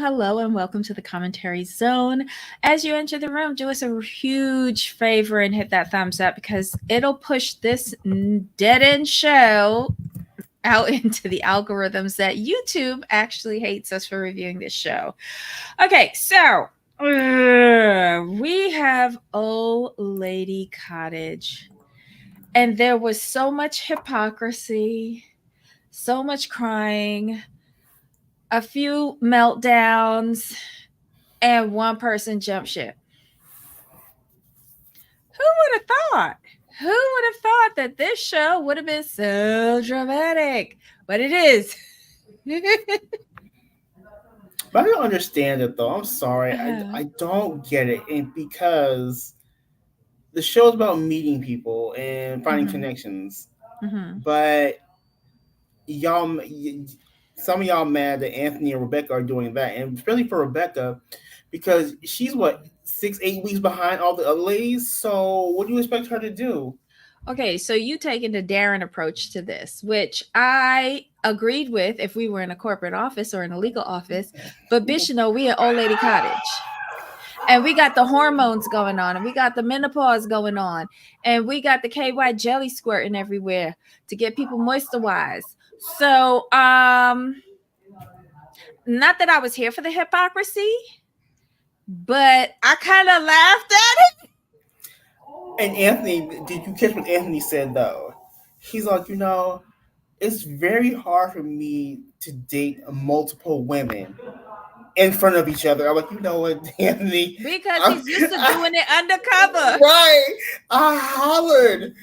hello, and welcome to the commentary zone. As you enter the room, do us a huge favor and hit that thumbs up because it'll push this dead end show out into the algorithms that YouTube actually hates us for reviewing this show. Okay, so we have Old Lady Cottage, and there was so much hypocrisy, so much crying, a few meltdowns, and one person jumped ship. Who would have thought? Who would have thought that this show would have been so dramatic? But it is. But I don't understand it though. I'm sorry. I don't get it. And because the show's about meeting people and finding connections. But some of y'all mad that Anthony and Rebecca are doing that. And especially for Rebecca, because she's what, 6-8 weeks behind all the other ladies. So what do you expect her to do? Okay, so you taking the Darren approach to this, which I agreed with if we were in a corporate office or in a legal office. But bitch, you know, we at Old Lady Cottage. And we got the hormones going on, and we got the menopause going on, and we got the KY jelly squirting everywhere to get people moisturized. So, not that I was here for the hypocrisy, but I kind of laughed at it. And Anthony, did you catch what Anthony said though? He's like, it's very hard for me to date multiple women in front of each other. I'm like, you know what, Anthony? Because he's used to doing it undercover. Right. I hollered.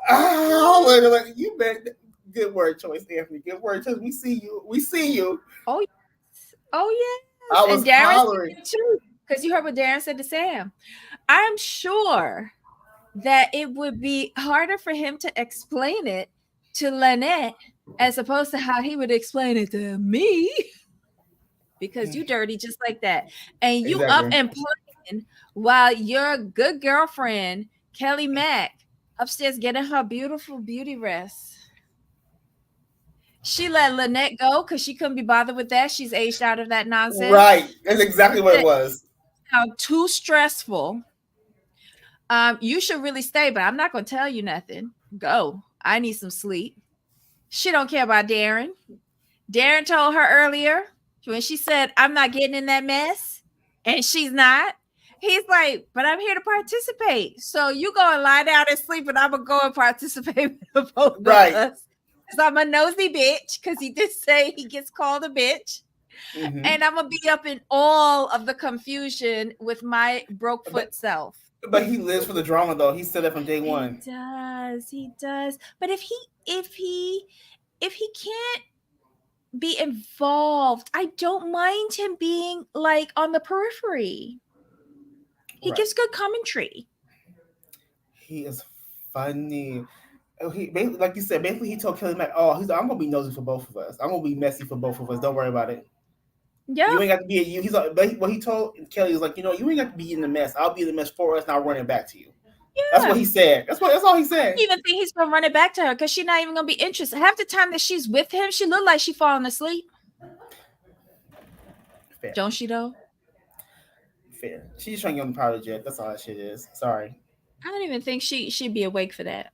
I'm like, you bet. Good word choice, Anthony. Good word choice. We see you. Oh, yes. Oh, yes. I was and Darren hollering. Too, because you heard what Darren said to Sam. I'm sure that it would be harder for him to explain it to Lannette as opposed to how he would explain it to me. Because you dirty just like that. And you Exactly. up and playing while your good girlfriend, Kelly Mack, upstairs getting her beautiful beauty rest. She let Lannette go because she couldn't be bothered with that. She's aged out of that nonsense. Right. That's exactly what it was. How too stressful. You should really stay, but I'm not going to tell you nothing. Go. I need some sleep. She don't care about Darren. Darren told her earlier when she said, I'm not getting in that mess, and she's not. He's like, but I'm here to participate. So you go and lie down and sleep, and I'm going to go and participate with both of us. Because I'm a nosy bitch, because he did say he gets called a bitch. And I'm going to be up in all of the confusion with my broke foot self. But he lives for the drama, though. He said that from day one. He does. But if he can't be involved, I don't mind him being like on the periphery. He gives good commentary. He is funny. He like you said, basically he told Kelly Mack, "Oh, he's like, I'm gonna be nosy for both of us. I'm gonna be messy for both of us. Don't worry about it. Yeah, you ain't got to be you." He's like, but what he told Kelly was like, you ain't got to be in the mess. I'll be in the mess for us, and I'll run it back to you. Yeah. That's what he said. That's all he said. I don't even think he's gonna run it back to her because she's not even gonna be interested. Half the time that she's with him, she look like she's falling asleep. Fair. Don't she though? Fair. She's trying to get on the private jet. That's all that shit is. Sorry. I don't even think she'd be awake for that.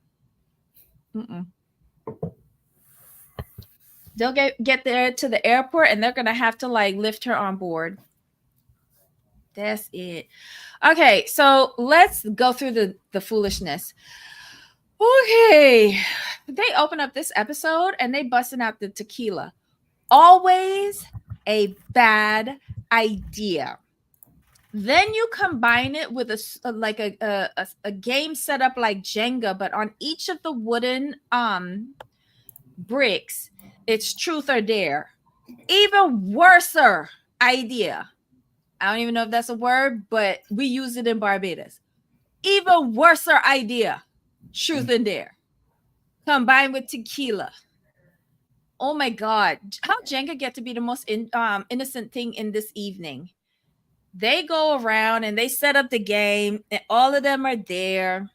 They'll get there to the airport and they're gonna have to like lift her on board. That's it. Okay, so let's go through the foolishness. Okay, they open up this episode and they busting out the tequila. Always a bad idea. Then you combine it with a game set up like Jenga, but on each of the wooden bricks, it's truth or dare. Even worser idea. I don't even know if that's a word, but we use it in Barbados. Even worser idea. Truth and dare. Combined with tequila. Oh my God. How Jenga get to be the most innocent thing in this evening? They go around and they set up the game and all of them are there.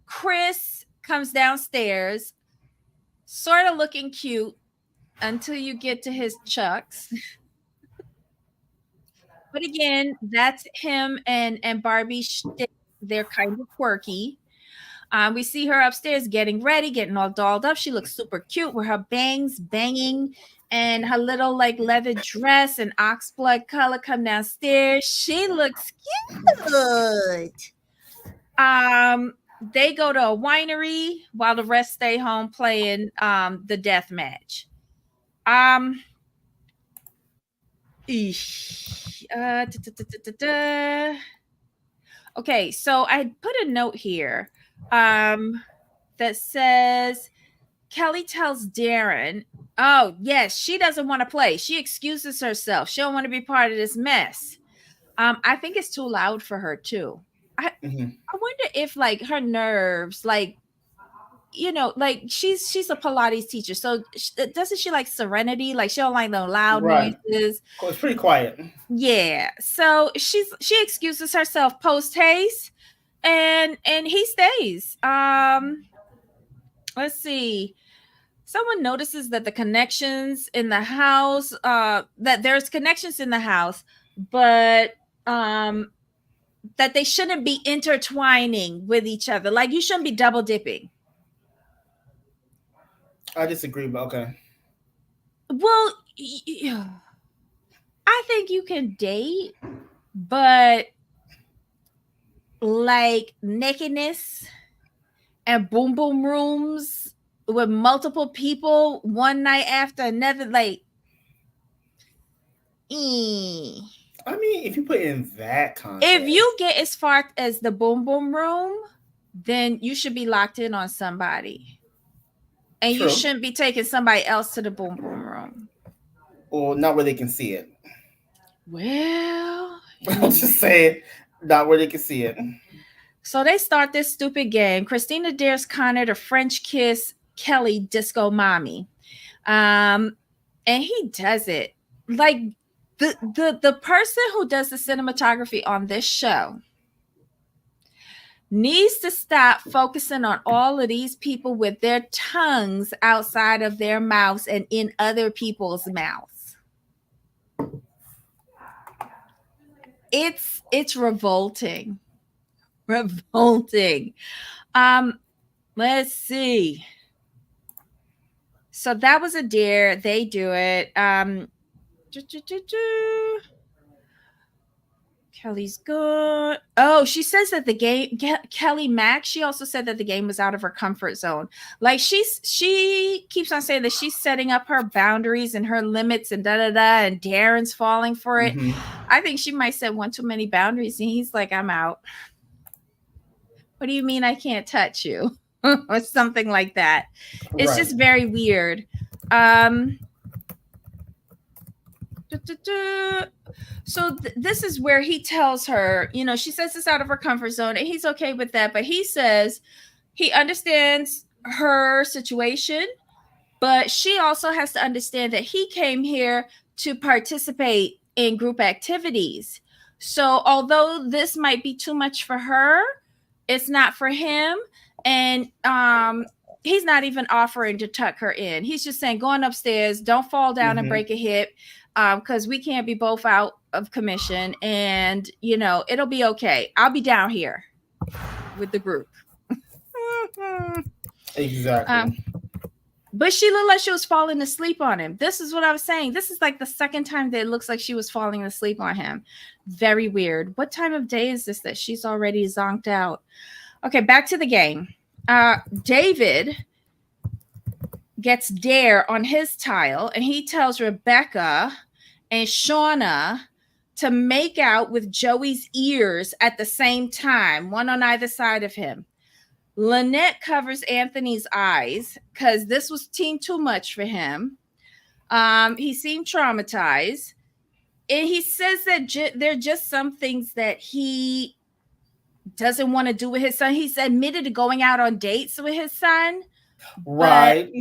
Chris comes downstairs, sort of looking cute until you get to his chucks. But again, that's him and Barbie shtick. They're kind of quirky. We see her upstairs getting ready, getting all dolled up. She looks super cute with her bangs banging and her little like leather dress and oxblood color come downstairs. She looks cute. They go to a winery while the rest stay home playing the death match. Um da, da, da, da, da, da. Okay, so I put a note here that says Kelly tells Darren, oh, yes, she doesn't want to play. She excuses herself. She don't want to be part of this mess. I think it's too loud for her too. I wonder if like her nerves, like like she's a Pilates teacher, so doesn't she like serenity? Like she don't like no loud Right. noises. Well, it's pretty quiet. Yeah, so she excuses herself post haste, and he stays. Let's see. Someone notices that the connections in the house, that there's connections in the house, but that they shouldn't be intertwining with each other. Like you shouldn't be double dipping. I disagree, but okay. Well, I think you can date, but like nakedness and boom boom rooms with multiple people one night after another, like, I mean, if you put it in that context, if you get as far as the boom boom room, then you should be locked in on somebody. And true. You shouldn't be taking somebody else to the boom boom room. Or not where they can see it. Well, I'll just say it, not where they can see it. So they start this stupid game. Christina dares Connor to French kiss Kelly Disco Mommy. And he does it. Like the person who does the cinematography on this show needs to stop focusing on all of these people with their tongues outside of their mouths and in other people's mouths. It's revolting. Revolting. Let's see. So that was a dare. They do it. Kelly's good. Oh, she says that the game, Kelly Mack, she also said that the game was out of her comfort zone. Like she keeps on saying that she's setting up her boundaries and her limits and and Darren's falling for it. I think she might set one too many boundaries and he's like, I'm out. What do you mean I can't touch you? Or something like that. It's just very weird. So this is where he tells her, she says it's out of her comfort zone and he's okay with that. But he says he understands her situation, but she also has to understand that he came here to participate in group activities. So although this might be too much for her, it's not for him. And he's not even offering to tuck her in. He's just saying, going upstairs, don't fall down and break a hip, because we can't be both out of commission. And, it'll be okay. I'll be down here with the group. Exactly. But she looked like she was falling asleep on him. This is what I was saying. This is like the second time that it looks like she was falling asleep on him. Very weird. What time of day is this that she's already zonked out? Okay, back to the game. David gets dare on his tile, and he tells Rebecca and Shauna to make out with Joey's ears at the same time, one on either side of him. Lannette covers Anthony's eyes because this was too much for him. He seemed traumatized. And he says that there are just some things that he doesn't want to do with his son. He's admitted to going out on dates with his son. Right.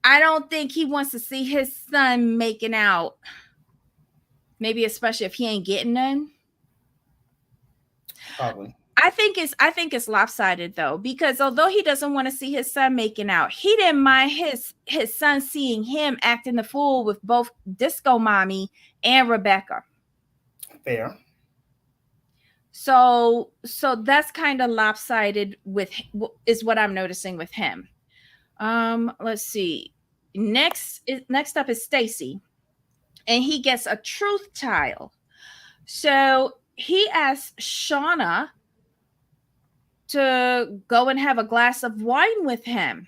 I don't think he wants to see his son making out. Maybe especially if he ain't getting none. Probably. I think it's lopsided though, because although he doesn't want to see his son making out, he didn't mind his son seeing him acting the fool with both Disco Mommy and Rebecca. Fair. So that's kind of lopsided with is what I'm noticing with him. Let's see. Next up is Stacy, and he gets a truth tile. So he asks Shauna to go and have a glass of wine with him.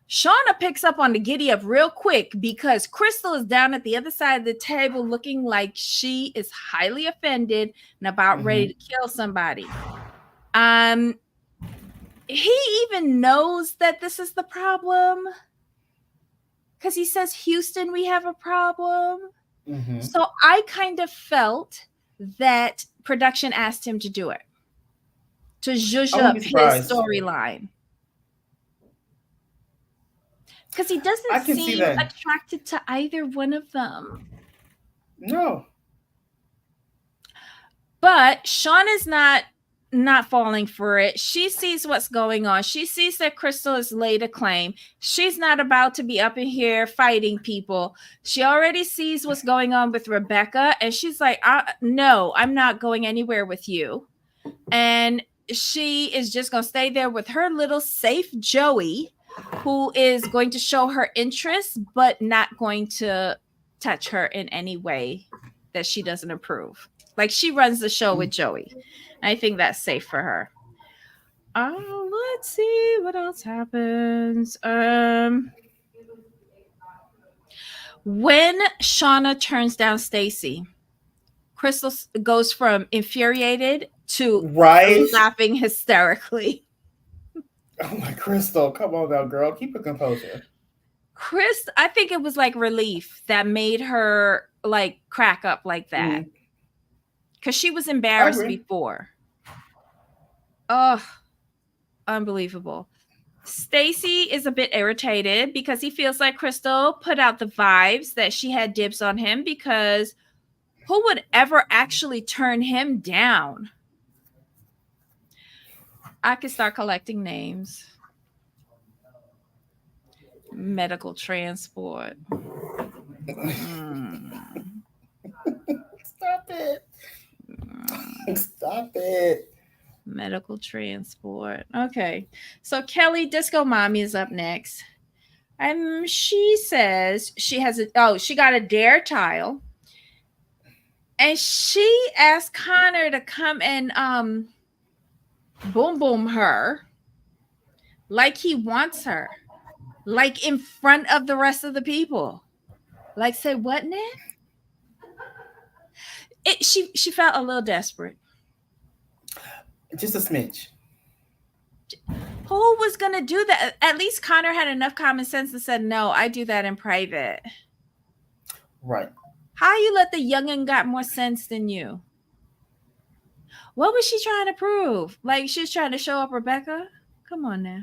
Shauna picks up on the giddy up real quick because Crystal is down at the other side of the table looking like she is highly offended and about ready to kill somebody. Um, he even knows that this is the problem because he says, Houston, we have a problem. So I kind of felt that production asked him to do it to zhuzh I wouldn't up be his surprised. storyline. Because he doesn't I can see seem that. attracted to either one of them. No. But Sean is not falling for it. She sees what's going on. She sees that Crystal has laid a claim. She's not about to be up in here fighting people. She already sees what's going on with Rebecca, and she's like, no, I'm not going anywhere with you. And she is just going to stay there with her little safe Joey, who is going to show her interest, but not going to touch her in any way that she doesn't approve. Like, she runs the show with Joey. I think that's safe for her. Let's see what else happens. When Shauna turns down Stacy, Crystal goes from infuriated to laughing hysterically. Oh my Crystal, come on now, girl. Keep a composure. I think it was like relief that made her like crack up like that. Because she was embarrassed before. Oh, unbelievable. Stacy is a bit irritated because he feels like Crystal put out the vibes that she had dibs on him, because who would ever actually turn him down? I could start collecting names. Medical transport. Stop it. Stop it. Medical transport. Okay. So Kelly Disco Mommy is up next. She says she she got a dare tile. And she asked Connor to come and boom boom her like he wants her. Like in front of the rest of the people. Like, say what, Ned? She felt a little desperate. Just a smidge. Who was gonna do that? At least Connor had enough common sense to say, no, I do that in private. Right. How you let the youngin' got more sense than you? What was she trying to prove? Like, she's trying to show up Rebecca? Come on now.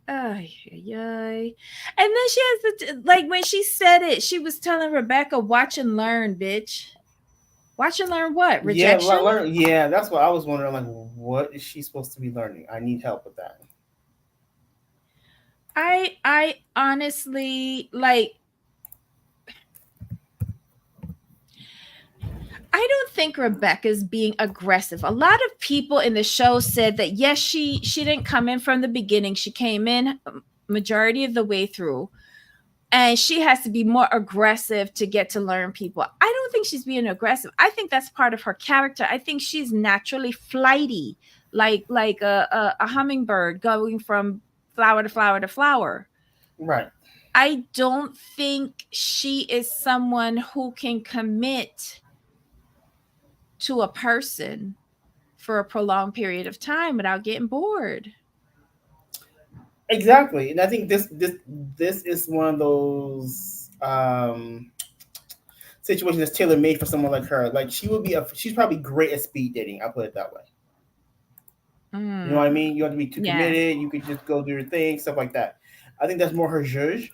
Ay. And then she has like, when she said it, she was telling Rebecca, watch and learn, bitch. Watch and learn what? Rejection? Yeah, that's what I was wondering. Like, what is she supposed to be learning? I need help with that. I honestly, like, I don't think Rebecca's being aggressive. A lot of people in the show said that, yes, she didn't come in from the beginning. She came in majority of the way through, and she has to be more aggressive to get to learn people. I don't think she's being aggressive. I think that's part of her character. I think she's naturally flighty, like a hummingbird going from flower to flower to flower. Right. I don't think she is someone who can commit to a person for a prolonged period of time without getting bored. Exactly. And I think this is one of those situations that's tailor made for someone like her. Like, she's probably great at speed dating. I'll put it that way. You know what I mean? You don't have to be too committed. You could just go do your thing, stuff like that. I think that's more her zhuzh.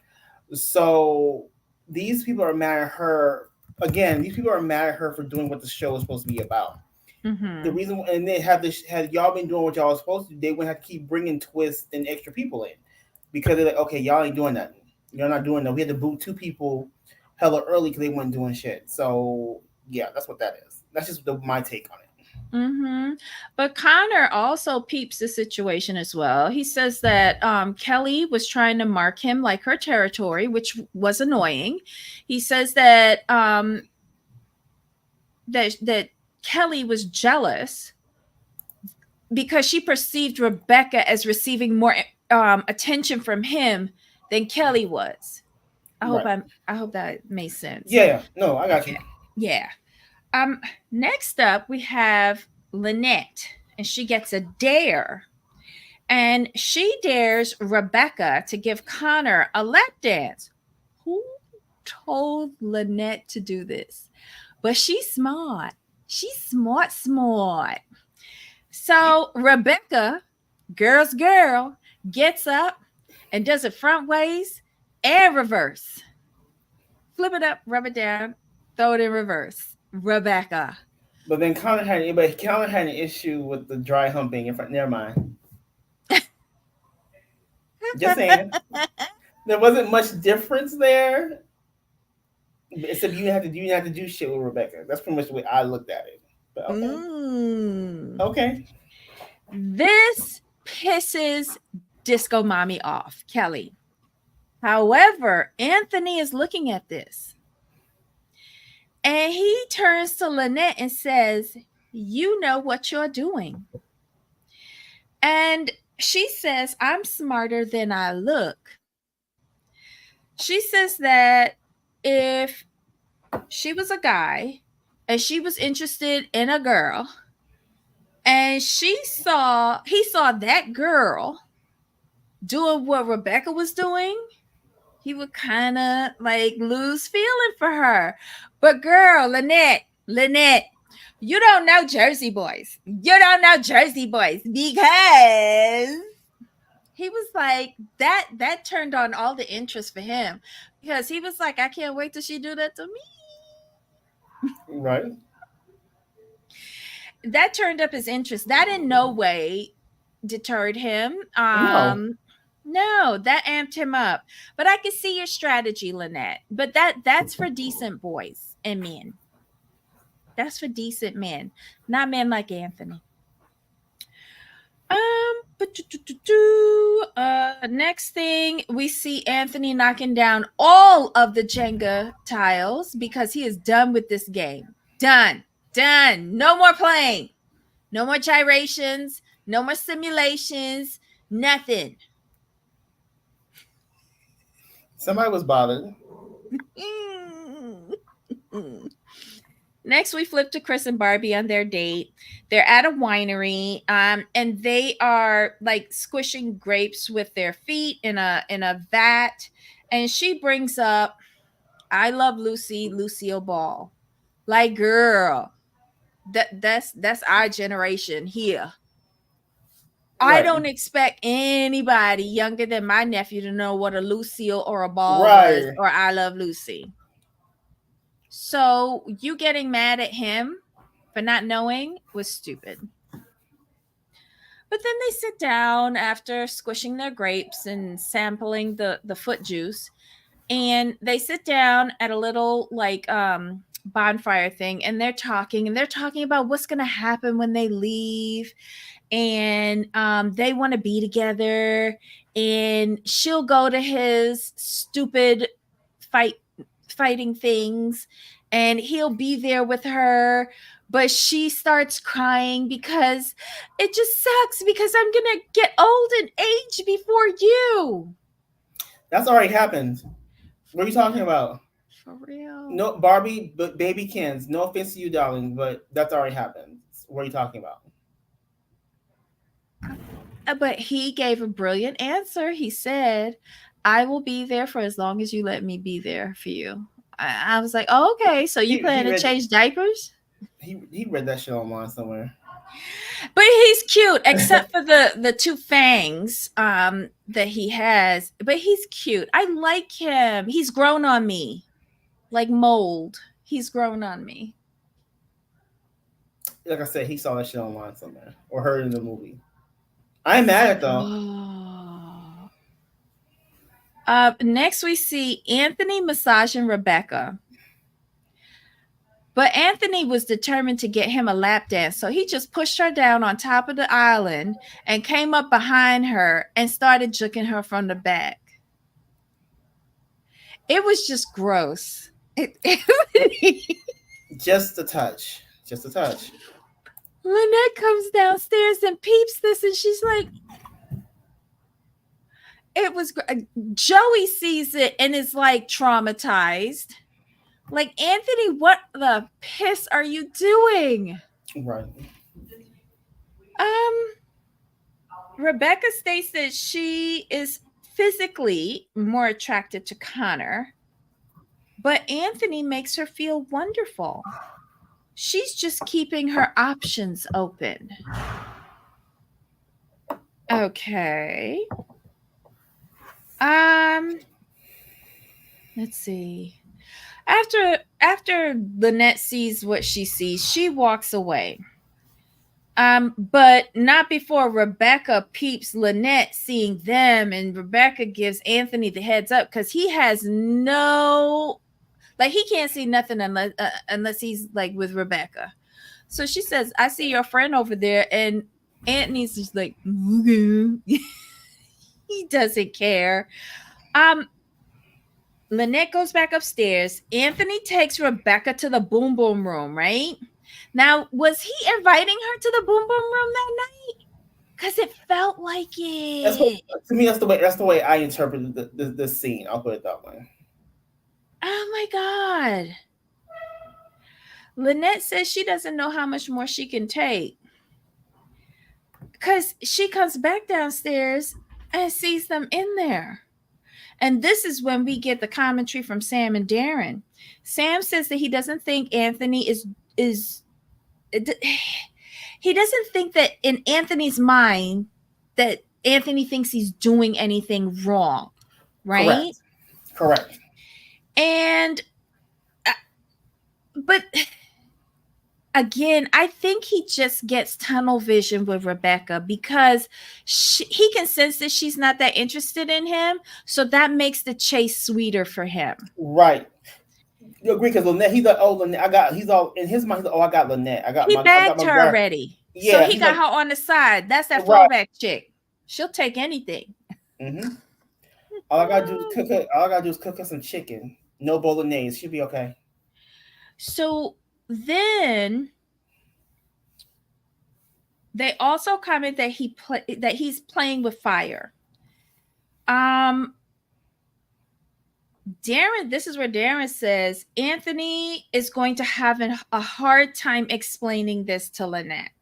So these people are mad at her. Again, these people are mad at her for doing what the show is supposed to be about. The reason, and they had y'all been doing what y'all was supposed to do, they wouldn't have to keep bringing twists and extra people in, because they're like, okay, y'all ain't doing nothing. You're not doing that. We had to boot 2 people hella early because they weren't doing shit. So yeah, that's what that is. That's just my take on it. Mm-hmm. But Connor also peeps the situation as well. He says that Kelly was trying to mark him like her territory, which was annoying. He says that that Kelly was jealous because she perceived Rebecca as receiving more attention from him than Kelly was. Right. I hope that made sense. Yeah, yeah. No, I got you. Okay. Yeah. Um Next up we have Lynette, and she gets a dare. And she dares Rebecca to give Connor a lap dance. Who told Lynette to do this? But she's smart. She's smart, smart. So Rebecca, girl's girl, gets up and does it front ways and reverse. Flip it up, rub it down, throw it in reverse. Rebecca. But Connor had an issue with the dry humping. In front, never mind. Just saying, there wasn't much difference there. Except you have to do shit with Rebecca. That's pretty much the way I looked at it. But okay, Mm. okay, This pisses Disco Mommy off, Kelly. However, Anthony is looking at this and he turns to Lynette and says, "You know what you're doing." And she says, "I'm smarter than I look." She says that if she was a guy and she was interested in a girl and he saw that girl doing what Rebecca was doing, he would kind of like lose feeling for her. But girl, Lynette, you don't know Jersey boys. You don't know Jersey boys because he was like that turned on all the interest for him because he was like, I can't wait till she do that to me. right, That turned up his interest. That in no way deterred him. no, No, that amped him up. But I can see your strategy, Lynette. But that's for decent boys and men. That's for decent men, not men like Anthony. Next thing we see Anthony knocking down all of the Jenga tiles because he is done with this game. Done. Done. No more playing. No more gyrations. No more simulations. Nothing. somebody was bothered. Next, we flip to Chris and Barbie on their date. They're at a winery, and they are like squishing grapes with their feet in a vat. And she brings up, "I love Lucy, Lucille Ball." Like, girl, that's our generation here. I Right, don't expect anybody younger than my nephew to know what a Lucille or a Ball was right. or I Love Lucy. So you getting mad at him for not knowing was stupid. But then they sit down after squishing their grapes and sampling the foot juice, and they sit down at a little like bonfire thing, and they're talking about what's going to happen when they leave, and they want to be together, and she'll go to his stupid fight fighting things, and he'll be there with her, but she starts crying because it just sucks because I'm gonna get old and age before you. That's already happened. What are you talking about? For real. No, Barbie, but baby Kens. No offense to you, darling, but that's already happened. What are you talking about? But he gave a brilliant answer. He said, "I will be there for as long as you let me be there for you." I was like, oh, okay, so you He plan to read change diapers? he read that shit online somewhere. But he's cute, except for the two fangs that he has. But he's cute. I like him. He's grown on me, like mold. He's grown on me. Like I said, he saw that shit online somewhere or heard it in the movie. I ain't mad at it though. Oh. Next, we see Anthony massaging Rebecca. But Anthony was determined to get him a lap dance, so he just pushed her down on top of the island and came up behind her and started jerking her from the back. It was just gross. Just a touch. Just a touch. Lannette comes downstairs and peeps this, and she's like, it was. Joey sees it and is like traumatized. Like, Anthony, what the piss are you doing? Right. Rebecca states that she is physically more attracted to Connor, but Anthony makes her feel wonderful. She's just keeping her options open. Okay. Let's see. After Lannette sees what she sees, she walks away. But not before Rebecca peeps Lannette seeing them, and Rebecca gives Anthony the heads up because he has no, like, he can't see nothing unless he's like with Rebecca. So she says, "I see your friend over there," and Anthony's just like, he doesn't care. Lannette goes back upstairs. Anthony takes Rebecca to the boom boom room, right? Now, was he inviting her to the boom boom room that night? Because it felt like it. To me, that's the way I interpreted the scene. I'll put it that way. Oh my God. Lannette says she doesn't know how much more she can take. Because she comes back downstairs and sees them in there. And this is when we get the commentary from Sam and Darren. Sam says that he doesn't think Anthony is he doesn't think that in Anthony's mind that Anthony thinks he's doing anything wrong, right? Correct. And but again, I think he just gets tunnel vision with Rebecca because he can sense that she's not that interested in him. So that makes the chase sweeter for him. Right. You agree? Because Lannette, he's like, oh, Lannette, he's all in his mind. He's like, oh, I got Lannette. He bagged her already. Yeah, so he got her on the side. That's that fallback chick. She'll take anything. Mm-hmm. All I gotta do is cook her some chicken. No bolognese. She'll be okay. So then they also comment that he's playing with fire. Darren, this is where Darren says Anthony is going to have a hard time explaining this to Lannette,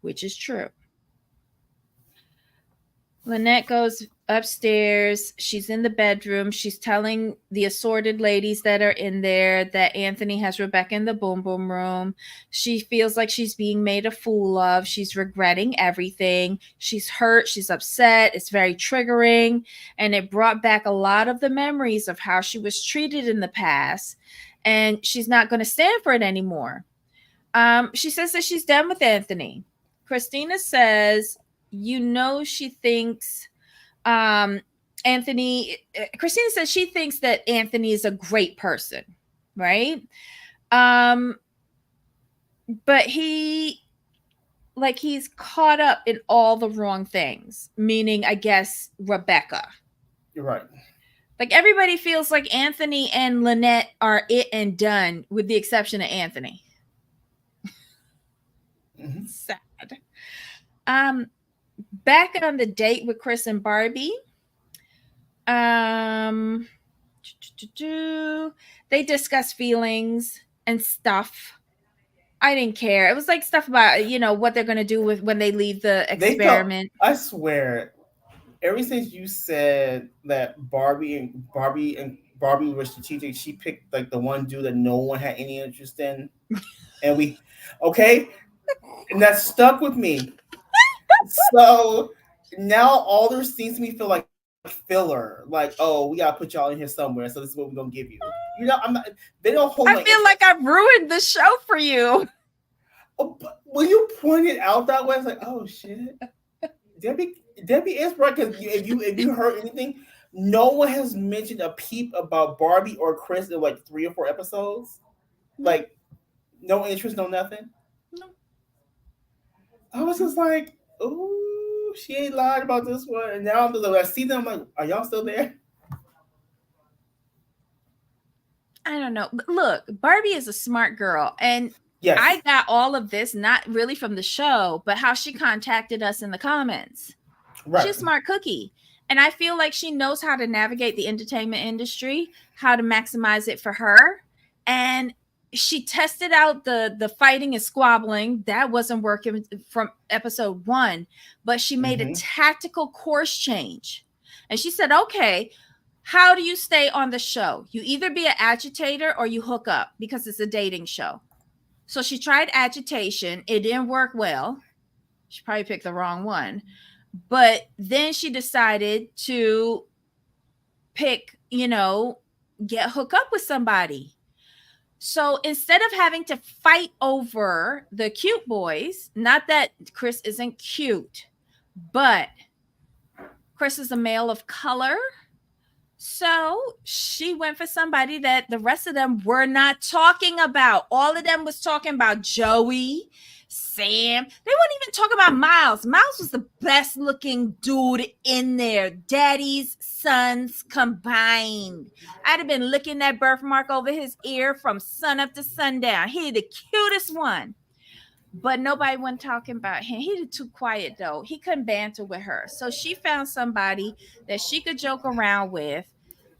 which is true. Lannette goes upstairs. She's in the bedroom. She's telling the assorted ladies that are in there that Anthony has Rebecca in the boom boom room. She feels like she's being made a fool of. She's regretting everything. She's hurt. She's upset. It's very triggering. And it brought back a lot of the memories of how she was treated in the past. And she's not going to stand for it anymore. She says that she's done with Anthony. Christina says, she thinks Christina says she thinks that Anthony is a great person, right? But he's caught up in all the wrong things, meaning, I guess, Rebecca. You're right. Like, everybody feels like Anthony and Lannette are it and done, with the exception of Anthony. Mm-hmm. Sad. Back on the date with Chris and Barbie, they discuss feelings and stuff. I didn't care. It was like stuff about, what they're going to do with when they leave the experiment. I swear, ever since you said that Barbie was strategic, she picked like the one dude that no one had any interest in. And and that stuck with me. So now all their scenes to me feel like filler. Like, oh, we gotta put y'all in here somewhere, so this is what we're gonna give you. I'm not. They don't hold. I feel like I've ruined the show for you. Oh, but when you point it out that way, it's like, oh shit. Debbie is right because if you heard anything, no one has mentioned a peep about Barbie or Chris in like 3 or 4 episodes. No, Like no interest, no nothing. no. I was just like, ooh, she ain't lied about this one. And now I see them, I'm like, are y'all still there? I don't know. But look, Barbie is a smart girl. And Yes. I got all of this not really from the show, but how she contacted us in the comments. Right. She's a smart cookie. And I feel like she knows how to navigate the entertainment industry, how to maximize it for her. And she tested out the fighting and squabbling. That wasn't working from episode 1, but she made a Mm-hmm. tactical course change. And she said, okay, how do you stay on the show? You either be an agitator or you hook up because it's a dating show. So she tried agitation. It didn't work well. She probably picked the wrong one. But then she decided to pick, get hook up with somebody. So instead of having to fight over the cute boys, not that Chris isn't cute, but Chris is a male of color. So she went for somebody that the rest of them were not talking about. All of them was talking about Joey, Sam. They weren't even talking about Miles. Miles was the best looking dude in there. Daddy's sons combined. I'd have been licking that birthmark over his ear from sun up to sundown. He the cutest one. But nobody wasn't talking about him. He was too quiet though. He couldn't banter with her. So she found somebody that she could joke around with.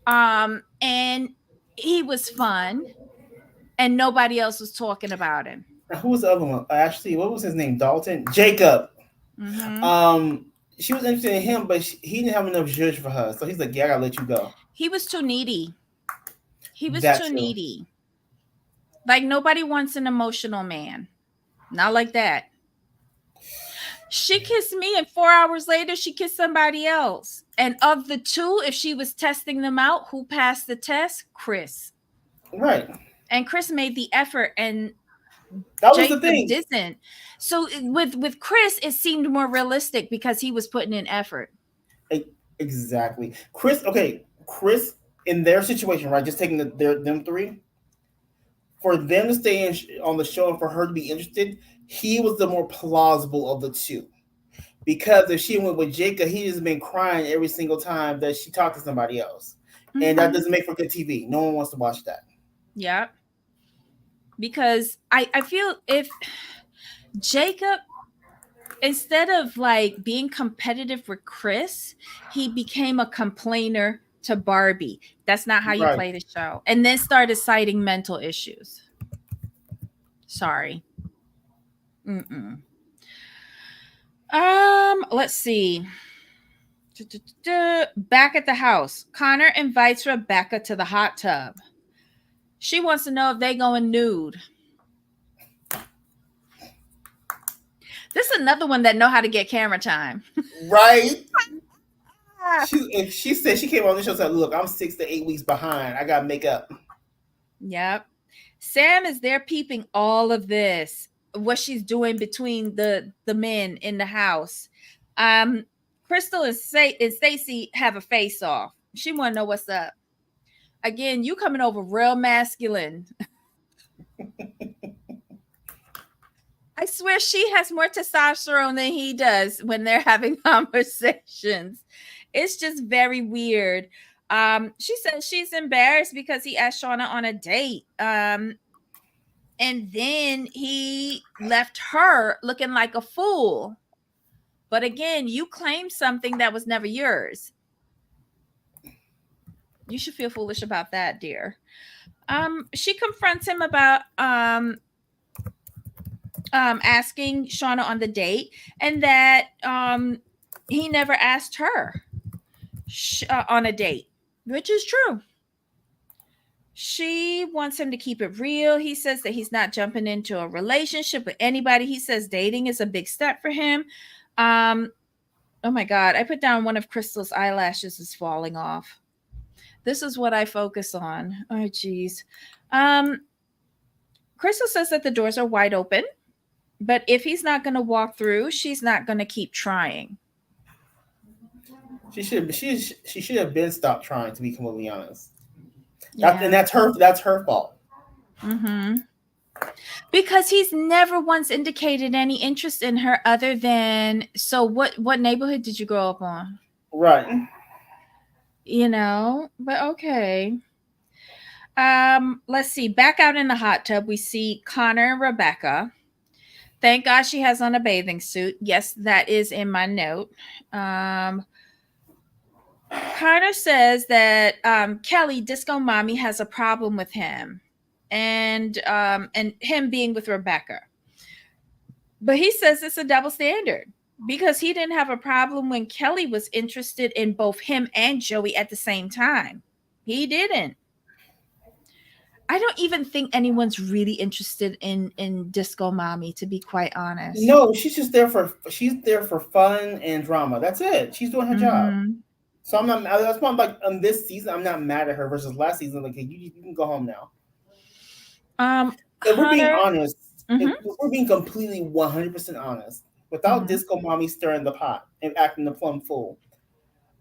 And he was fun, and nobody else was talking about him. Who was the other one? Actually, what was his name? Dalton? Jacob. Mm-hmm. Um, she was interested in him, but he didn't have enough judge for her. So he's like, yeah, I gotta let you go. He was too needy. He was That too too. needy. Like nobody wants an emotional man. Not like that. She kissed me, and 4 hours later, she kissed somebody else. And of the two, if she was testing them out, who passed the test? Chris. Right. And Chris made the effort, and That was the Jacob thing. didn't. So with Chris, it seemed more realistic because he was putting in effort. Exactly. Chris, okay, Chris in their situation, right? Just taking them three, for them to stay on the show and for her to be interested, he was the more plausible of the two. Because if she went with Jacob, he has been crying every single time that she talked to somebody else. And that Mm-hmm. doesn't make for good TV. No one wants to watch that. Yeah. Because I feel if Jacob, instead of like being competitive with Chris, he became a complainer to Barbie. That's not how you Right. play the show. And then started citing mental issues. Sorry. Mm-mm. Let's see. Back at the house, Connor invites Rebecca to the hot tub. She wants to know if they going nude. This is another one that know how to get camera time. Right. She said she came on the show and said, "Look, I'm 6 to 8 weeks behind. I gotta make up." Yep. Sam is there peeping all of this, what she's doing between the men in the house. Crystal and Stacy have a face off. She want to know what's up. Again, you coming over real masculine. I swear she has more testosterone than he does when they're having conversations. It's just very weird. She says she's embarrassed because he asked Shauna on a date. And then he left her looking like a fool. But again, you claimed something that was never yours. You should feel foolish about that, dear. She confronts him about asking Shauna on the date, and that he never asked her on a date, which is true. She wants him to keep it real. He says that he's not jumping into a relationship with anybody. He says dating is a big step for him. Oh my God, I put down one of Crystal's eyelashes is falling off. This is what I focus on. Oh, geez. Crystal says that the doors are wide open, but if he's not going to walk through, she's not going to keep trying. She should have been stopped trying, to be completely honest. And Yeah. that's her fault. Mm-hmm. Because he's never once indicated any interest in her other than, so what neighborhood did you grow up on? Right. But okay. Let's see. Back out in the hot tub, we see Connor and Rebecca. Thank God she has on a bathing suit. Yes, that is in my note. Um, Connor says that Kelly, Disco Mommy, has a problem with him, and him being with Rebecca. But he says it's a double standard because he didn't have a problem when Kelly was interested in both him and Joey at the same time. He didn't. I don't even think anyone's really interested in Disco Mommy, to be quite honest. No, she's there for fun and drama. That's it. She's doing her job. Mm-hmm. So I'm not. That's why I'm like on this season. I'm not mad at her versus last season. Like, hey, you can go home now. If we're being Connor. honest, if Mm-hmm. we're being completely 100% honest, without Mm-hmm. Disco Mommy stirring the pot and acting the plum fool,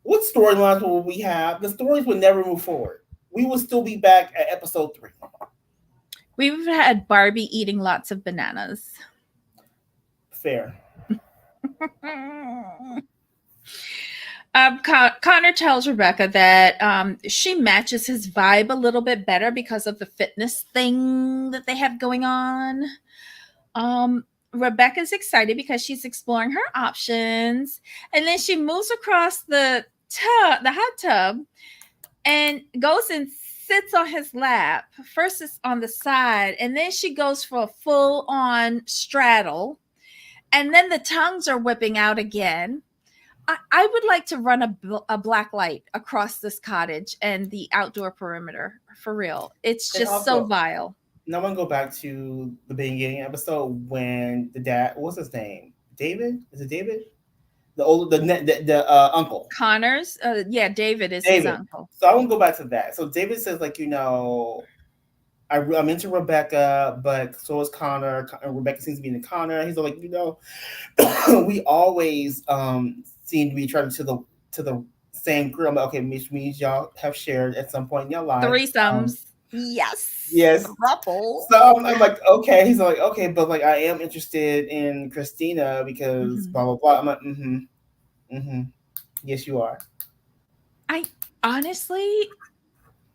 what storylines will we have? The stories would never move forward. We would still be back at episode 3. We've had Barbie eating lots of bananas. Fair. Connor tells Rebecca that she matches his vibe a little bit better because of the fitness thing that they have going on. Rebecca's excited because she's exploring her options, and then she moves across the hot tub, and goes and sits on his lap. First, it's on the side, and then she goes for a full on straddle, and then the tongues are whipping out again. I would like to run a black light across this cottage and the outdoor perimeter for real. It's And just so also, vile. now I want to go back to the beginning episode when the dad, what's his name? David? Is it David? The uncle. Connors, yeah, David is his David. uncle. So I want to go back to that. So David says, like, I'm into Rebecca, but so is Connor. Rebecca seems to be into Connor. He's like, we always seem to be attracted to the same girl. I'm like, okay, which means y'all have shared at some point in your life. Threesomes. Yes. Yes. Thruple. So I'm like, okay. He's like, okay, but like I am interested in Christina because Mm-hmm. blah blah blah. I'm like, mm-hmm. Yes, you are. I honestly,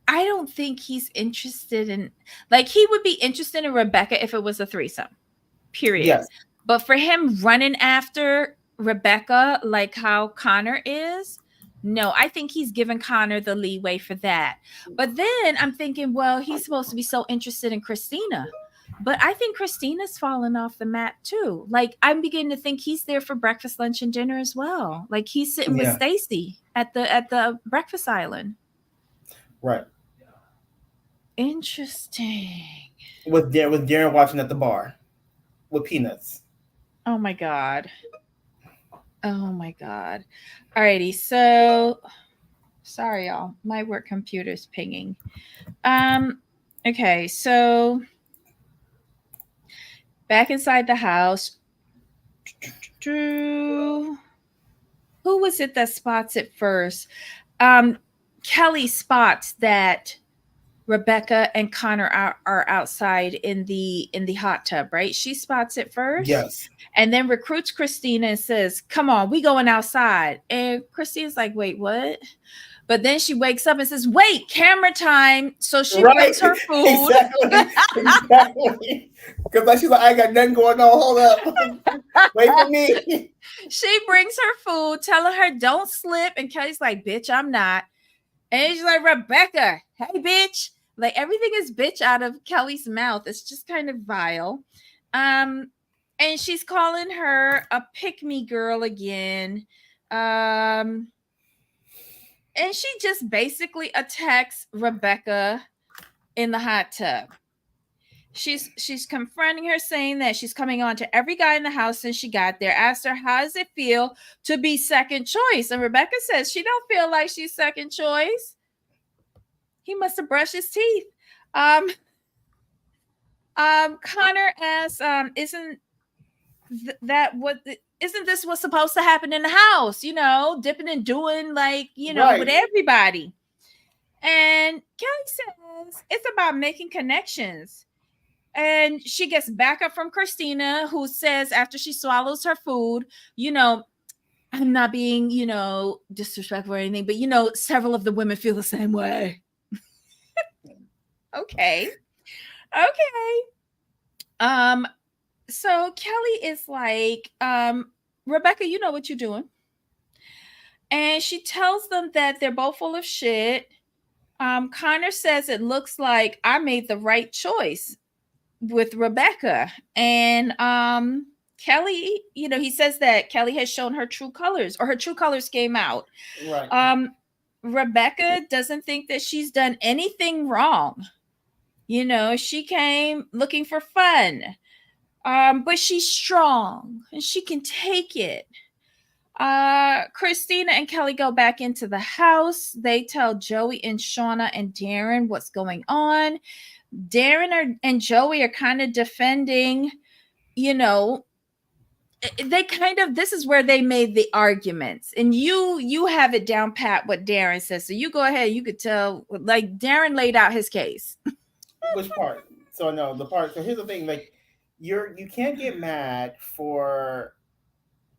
I don't think he's interested in, like, he would be interested in Rebecca if it was a threesome. Period. Yes. But for him running after Rebecca like how Connor is, no, I think he's given Connor the leeway for that. But then I'm thinking, well, he's supposed to be so interested in Christina. But I think Christina's fallen off the map too. Like, I'm beginning to think he's there for breakfast, lunch, and dinner as well. Like, he's sitting with Yeah. Stacy at the breakfast island. Right. Interesting. With Darren watching at the bar with peanuts. Oh my god. Oh my god. Alrighty, so sorry y'all. My work computer's pinging. Okay, so back inside the house. Who was it that spots it first? Kelly spots that Rebecca and Connor are outside in the hot tub, right? She spots it first Yes. and then recruits Christina and says, "Come on, we going outside." And Christina's like, "Wait, what?" But then she wakes up and says, "Wait, camera time." So she Right. brings her food. Exactly. Exactly. Because like she's like, I ain't got nothing going on. Hold up. Wait for me. She brings her food, telling her don't slip. And Kelly's like, "Bitch, I'm not." And she's like, "Rebecca, hey, bitch." Like, everything is bitch out of Kelly's mouth. It's just kind of vile. And she's calling her a pick-me girl again. And she just basically attacks Rebecca in the hot tub. She's confronting her, saying that she's coming on to every guy in the house since she got there. Asked her, how does it feel to be second choice? And Rebecca says she don't feel like she's second choice. He must have brushed his teeth. Connor asks, isn't that what isn't this what's supposed to happen in the house? Dipping and doing like with Right. everybody. And Kelly says it's about making connections. And she gets backup from Christina, who says after she swallows her food, I'm not being, disrespectful or anything, but several of the women feel the same way. Okay. Okay. Um, so Kelly is like, Rebecca, you know what you're doing. And she tells them that they're both full of shit. Connor says it looks like I made the right choice with Rebecca. And Kelly, he says that Kelly has shown her true colors, or her true colors came out. Right. Rebecca doesn't think that she's done anything wrong. She came looking for fun. But she's strong and she can take it. Christina and Kelly go back into the house. They tell Joey and Shauna and Darren what's going on. Darren and Joey are kind of defending, they kind of, this is where they made the arguments, and you have it down pat what Darren says, so you go ahead. You could tell, like, Darren laid out his case. Which part? So no, the part. So here's the thing: like, you can't get mad for.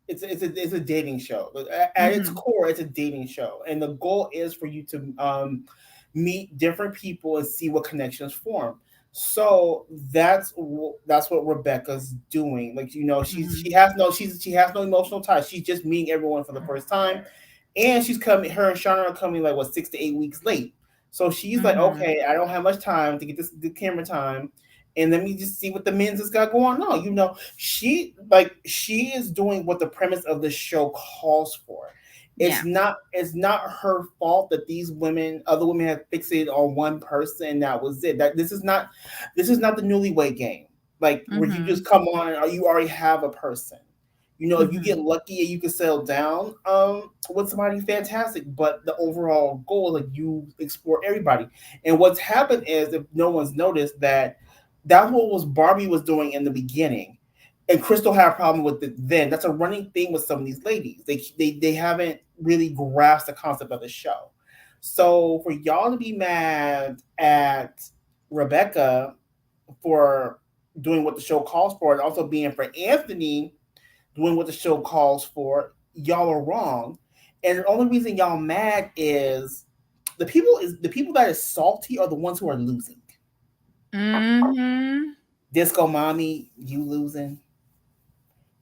It's a dating show. At its core, it's a dating show, and the goal is for you to meet different people and see what connections form. So that's what Rebecca's doing. Like, she has no emotional ties. She's just meeting everyone for the first time, and she's coming. Her and Shauna are coming like what 6 to 8 weeks late. So she's like, okay, I don't have much time to get this good camera time, and let me just see what the men's has got going on. She is doing what the premise of the show calls for. It's not her fault that other women have fixated on one person. That was it. That this is not the newlywed game. Like, where you just come on and you already have a person. If you get lucky and you can settle down with somebody, fantastic. But the overall goal is like you explore everybody. And what's happened is, if no one's noticed, that's what Barbie was doing in the beginning. And Crystal had a problem with it then. That's a running thing with some of these ladies. They haven't really grasped the concept of the show. So for y'all to be mad at Rebecca for doing what the show calls for, and also being for Anthony doing what the show calls for, y'all are wrong. And the only reason y'all mad is the people that is salty are the ones who are losing. Disco mommy, you losing.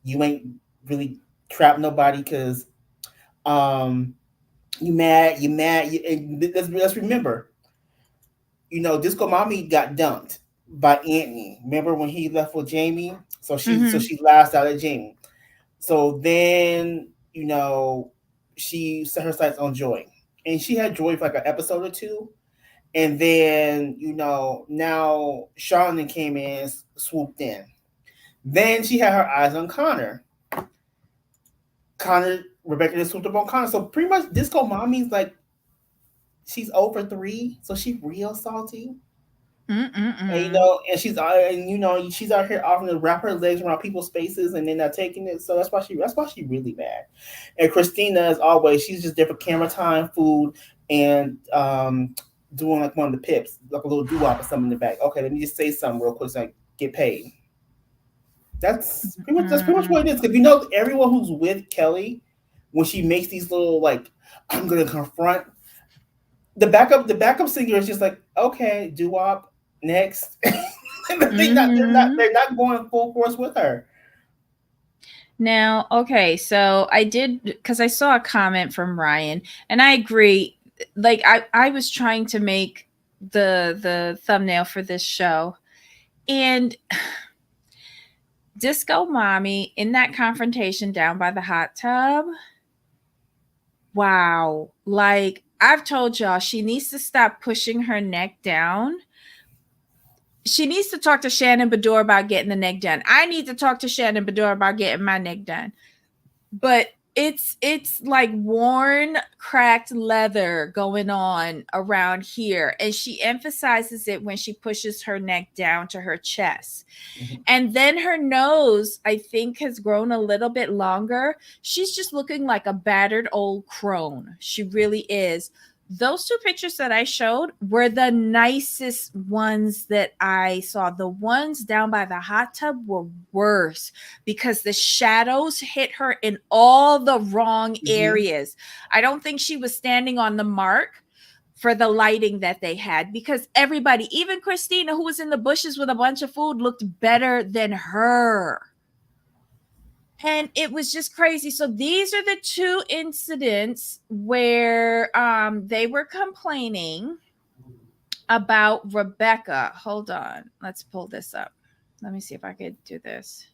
You ain't really trapped nobody because you mad. Let's remember, Disco mommy got dumped by Anthony. Remember when he left with Jamie? So she lashed out at Jamie. So then, she set her sights on Joy. And she had Joy for like an episode or two. And then, now Shauna came in, swooped in. Then she had her eyes on Connor. Rebecca just swooped up on Connor. So pretty much Disco Mommy's like, she's over 3. So she's real salty. And, she's out here offering to wrap her legs around people's faces and then not taking it. So that's why she really mad. And Christina, as always, she's just there for camera time, food, and doing like one of the pips, like a little doo-wop or something in the back. Okay, let me just say something real quick so I get paid. That's pretty much what it is. Because everyone who's with Kelly, when she makes these little like, I'm gonna confront, the backup singer is just like, okay, doo-wop, next. They're not going full force with her. Now, okay, so I did, because I saw a comment from Ryan, and I agree. Like, I was trying to make the thumbnail for this show, and Disco Mommy in that confrontation down by the hot tub. Wow. Like, I've told y'all, she needs to stop pushing her neck down. She needs to talk to Shannon Beador about getting the neck done. I need to talk to Shannon Beador about getting my neck done. But it's like worn cracked leather going on around here, and she emphasizes it when she pushes her neck down to her chest. Mhm. And then her nose, I think, has grown a little bit longer. She's just looking like a battered old crone. She really is. Those two pictures that I showed were the nicest ones that I saw. The ones down by the hot tub were worse because the shadows hit her in all the wrong Mhm. areas. I don't think she was standing on the mark for the lighting that they had, because everybody, even Christina, who was in the bushes with a bunch of food, looked better than her. And it was just crazy. So these are the two incidents where they were complaining about Rebecca. Hold on. Let's pull this up. Let me see if I could do this.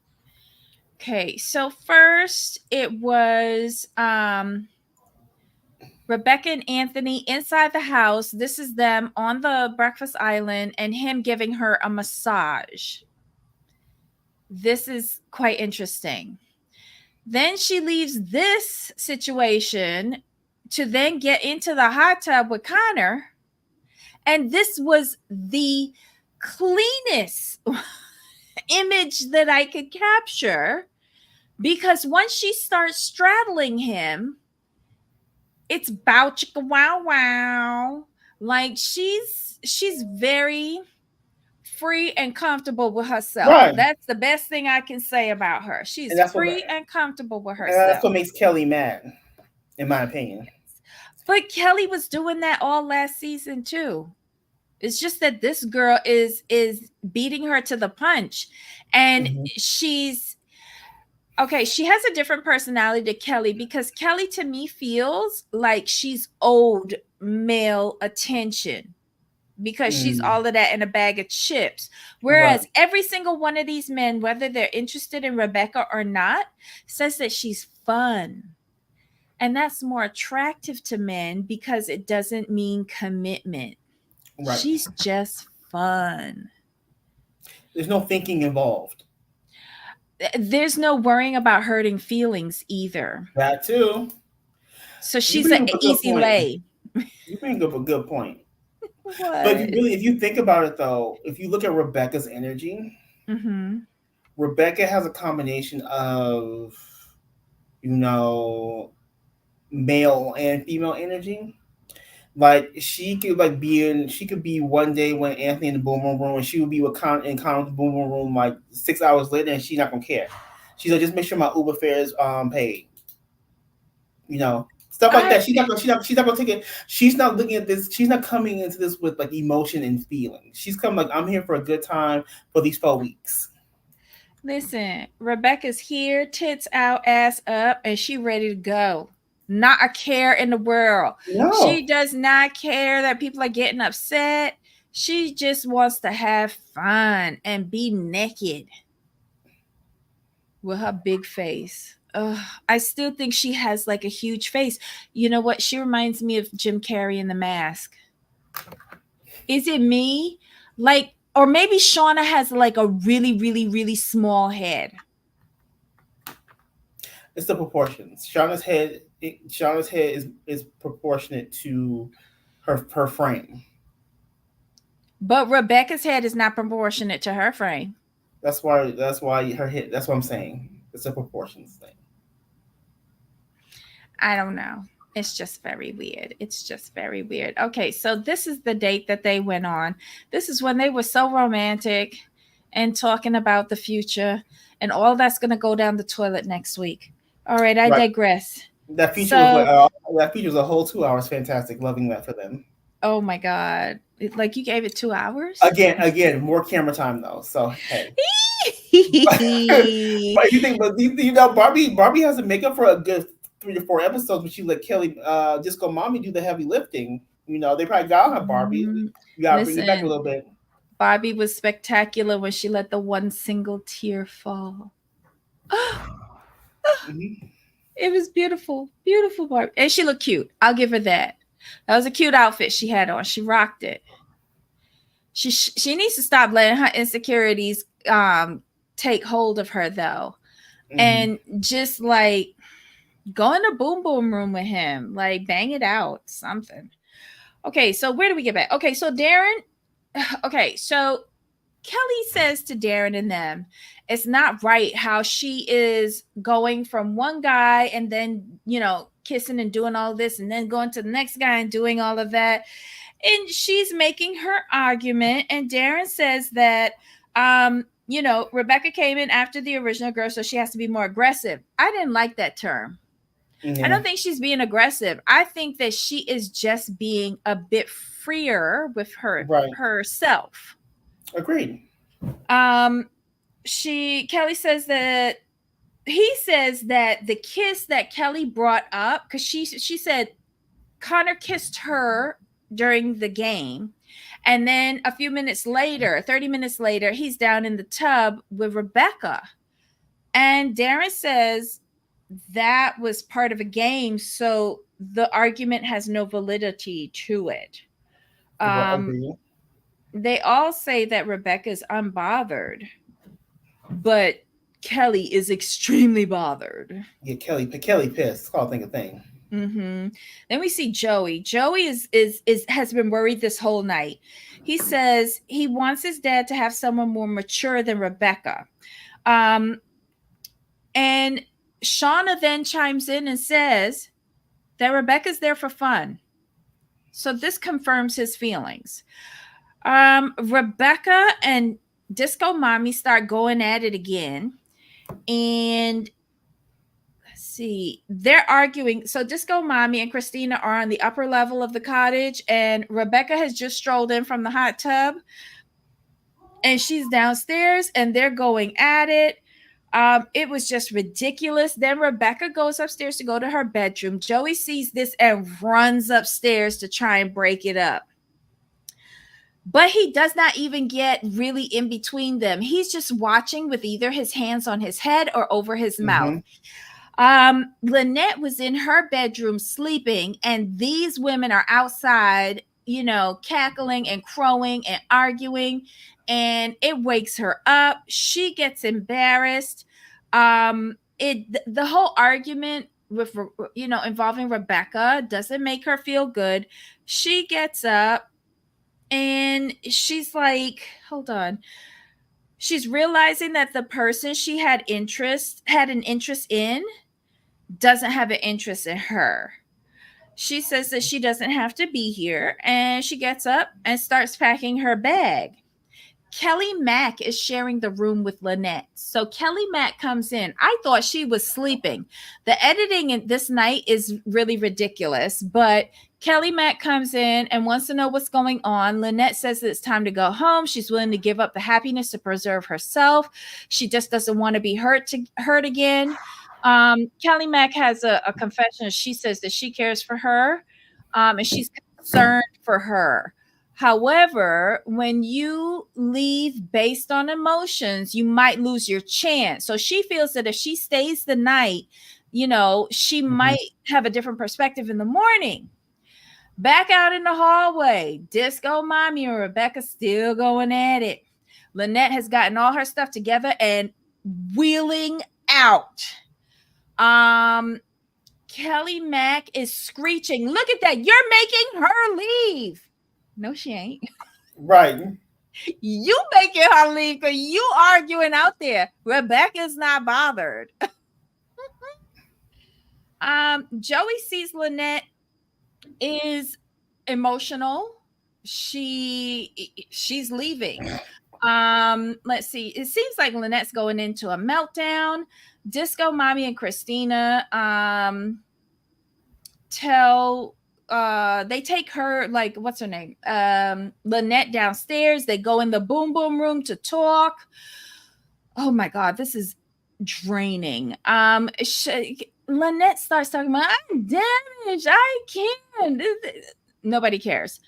Okay, so first it was Rebecca and Anthony inside the house. This is them on the breakfast island and him giving her a massage. This is quite interesting. Then she leaves this situation to then get into the hot tub with Connor. And this was the cleanest image that I could capture, because once she starts straddling him, it's bow chicka wow wow. Like she's very free and comfortable with herself. Right, That's the best thing I can say about her. and She's that's what free and comfortable with and that's what herself. makes Kelly mad, in my opinion. But Kelly was doing that all last season too. It's just that this girl is beating her to the punch. And Mhm. she's okay, she has a different personality to Kelly, because Kelly to me feels like she's owed male attention because she's Mm. all of that in a bag of chips. Right, Whereas every single one of these men, whether they're interested in Rebecca or not, says that she's fun. And that's more attractive to men because it doesn't mean commitment. right. She's just fun. There's no thinking involved. There's no worrying about hurting feelings either. That too. So You she's an bring up a good easy point. lay. You bring up a good point. But if you What? really, if you think about it though, if you look at Rebecca's energy, Mm-hmm. Rebecca has a combination of, you know, male and female energy. Like she could like be in, she could be one day when Anthony in the boom boom room, and she would be with in Connor's boom boom room like 6 hours later, and she's not gonna care. She's like, just make sure my Uber fare is paid. Stuff like I that. She's not gonna take it. She's not looking at this. She's not coming into this with like emotion and feeling. She's come like, I'm here for a good time for these 4 weeks. Listen, Rebecca's here, tits out, ass up, and she ready to go. Not a care in the world. No, She does not care that people are getting upset. She just wants to have fun and be naked with her big face. Ugh, I still think she has like a huge face. You know what? She reminds me of Jim Carrey in The Mask. Is it me? Like, or maybe Shauna has like a really, really, really small head. it's the proportions. Shauna's head is proportionate to her frame. But Rebecca's head is not proportionate to her frame. That's why her head. That's what I'm saying. It's a proportions thing. I don't know. It's just very weird. It's just very weird. Okay, so this is the date that they went on. This is when they were so romantic and talking about the future, and all that's going to go down the toilet next week. All right, I Right. digress. That feature was like So, that feature was a whole 2 hours. Fantastic. Loving that for them. oh my God. Like you gave it 2 hours? Again, more camera time though. So hey. But if you think, but Barbie has to make up for a good 3 to 4 episodes, but she let Kelly, Disco Mommy do the heavy lifting. They probably got her Barbie. Mm, You gotta bring it back a listen, little bit. Barbie was spectacular when she let the one single tear fall. Hmm. It was beautiful, beautiful Barbie, and she looked cute. I'll give her that. That was a cute outfit she had on. She rocked it. She needs to stop letting her insecurities take hold of her though, Hmm. and just like Go in the boom boom room with him, like bang it out, something. Okay, so where do we get back? Okay, so Darren. Okay, so Kelly says to Darren and them, it's not right how she is going from one guy and then, kissing and doing all this and then going to the next guy and doing all of that. And she's making her argument. And Darren says that, Rebecca came in after the original girl, so she has to be more aggressive. I didn't like that term. I Yeah. don't think she's being aggressive. I think that she is just being a bit freer with Right. herself. Agreed. Um, Kelly says that he says that the kiss that Kelly brought up, because she said Connor kissed her during the game. And then a few minutes later, 30 minutes later, he's down in the tub with Rebecca. And Darren says that was part of a game, so the argument has no validity to it. Agreed. They all say that Rebecca is unbothered, but Kelly is extremely bothered. Yeah, Kelly pissed. Call thing a thing. Mm-hmm. Then we see Joey. Joey is has been worried this whole night. He says he wants his dad to have someone more mature than Rebecca. And Shauna then chimes in and says that Rebecca's there for fun. So this confirms his feelings. Rebecca and Disco Mommy start going at it again. And let's see, they're arguing. So Disco Mommy and Christina are on the upper level of the cottage, and Rebecca has just strolled in from the hot tub. And she's downstairs, and they're going at it. It was just ridiculous. Then Rebecca goes upstairs to go to her bedroom. Joey sees this and runs upstairs to try and break it up. But he does not even get really in between them. He's just watching with either his hands on his head or over his mouth. Lannette was in her bedroom sleeping, and these women are outside, cackling and crowing and arguing, and it wakes her up. She gets embarrassed. The whole argument with involving Rebecca doesn't make her feel good. She gets up and she's like, hold on. She's realizing that the person she had an interest in doesn't have an interest in her. She says that she doesn't have to be here, and she gets up and starts packing her bag. Kelly Mack is sharing the room with Lannette. So Kelly Mack comes in. I thought she was sleeping. The editing in this night is really ridiculous, but Kelly Mack comes in and wants to know what's going on. Lannette says that it's time to go home. She's willing to give up the happiness to preserve herself. She just doesn't want to be hurt again. Kelly Mack has a confession. She says that she cares for her, and she's concerned for her. However, when you leave based on emotions, you might lose your chance. So she feels that if she stays the night, she might have a different perspective in the morning. Back out in the hallway, Disco Mommy and Rebecca still going at it. Lannette has gotten all her stuff together and wheeling out. Kelly Mack is screeching, "Look at that. You're making her leave." No, she ain't. Right. You making her leave because you arguing out there. Rebecca's not bothered. Joey sees Lannette is emotional. She's leaving. Let's see. It seems like Lannette's going into a meltdown. Disco Mommy and Christina they take her, like, what's her name? Lannette downstairs. They go in the boom boom room to talk. Oh my God, this is draining. Lannette starts talking about, I'm damaged. I can't. Nobody cares.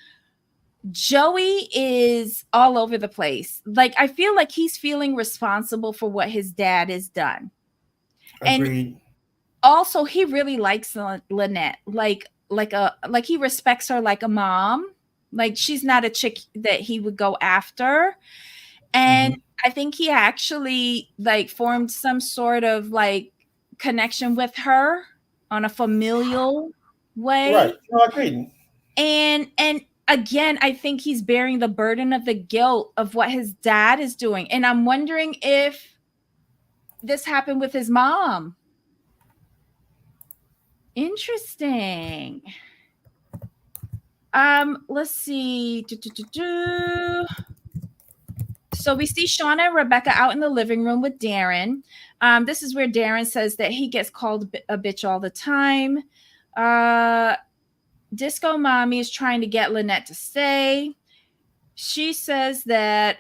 Joey is all over the place. Like, I feel like he's feeling responsible for what his dad has done. Agreed. And also, he really likes Lannette. Like he respects her like a mom. Like, she's not a chick that he would go after. And I think he actually like formed some sort of like connection with her. on a familial Right. way. No, I agree. And again, I think he's bearing the burden of the guilt of what his dad is doing. And I'm wondering if this happened with his mom. Interesting. Let's see. So we see Shauna and Rebecca out in the living room with Darren. This is where Darren says that he gets called a bitch all the time. Disco Mommy is trying to get Lannette to stay. She says that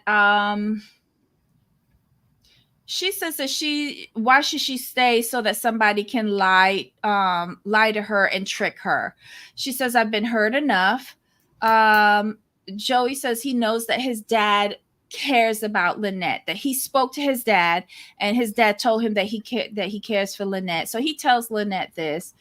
why should she stay so that somebody can lie to her and trick her. She says, I've been hurt enough. Joey says he knows that his dad cares about Lannette, that he spoke to his dad and his dad told him that he cares for Lannette. So he tells Lannette this.